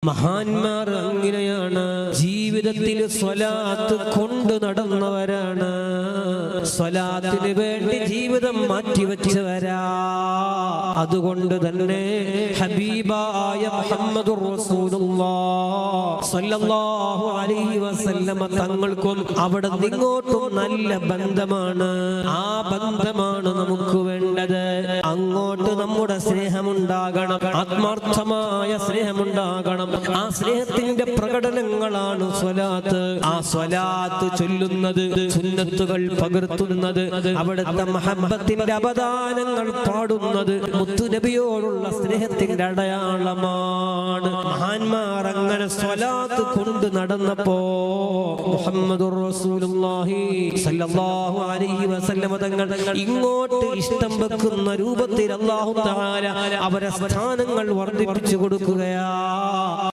മഹാന്മാർ അങ്ങനെയാണ്, ജീവിതത്തിൽ സ്വലാത്ത് കൊണ്ടു നടന്നവരാണ്, സ്വലാത്തിന് വേണ്ടി ജീവിതം മാറ്റിവെച്ചവരാ. അതുകൊണ്ട് തന്നെ ഹബീബായ മുഹമ്മദുർ റസൂലുള്ളാഹി സ്വല്ലല്ലാഹു അലൈഹി വസല്ലമ തങ്ങൾക്കും അവിടെ നിങ്ങോട്ടും നല്ല ബന്ധമാണ്. ആ ബന്ധമാണ് നമുക്ക് വേണ്ടത്. അങ്ങോട്ട് നമ്മുടെ സ്നേഹമുണ്ടാകണം, ആത്മാർത്ഥമായ സ്നേഹമുണ്ടാകണം. ആ സ്നേഹത്തിന്റെ പ്രകടനങ്ങളാണ് സ്വലാത്ത്. ആ സ്വലാത്ത് ചൊല്ലുന്നത്, സുന്നത്തുകൾ പകർത്തുന്നത്, അവിടുത്തെ മഹബ്ബത്തിന്റെ അവദാനങ്ങൾ പാടുന്നത് മുത്തുനബിയോടുള്ള സ്നേഹത്തിന്റെ അടയാളമാണ്. മഹാന്മാർ അങ്ങനെ സ്വലാത്ത് കൊണ്ട് നടന്നപ്പോ മുഹമ്മദുർ റസൂലുള്ളാഹി സ്വല്ലല്ലാഹു അലൈഹി വസല്ലമ തങ്ങൾ ഇങ്ങോട്ട് ഇഷ്ടം വെക്കുന്ന രൂപത്തിൽ അല്ലാഹു തആല അവരെ സ്ഥാനങ്ങൾ വർദ്ധിപ്പിച്ചു കൊടുക്കുകയാ.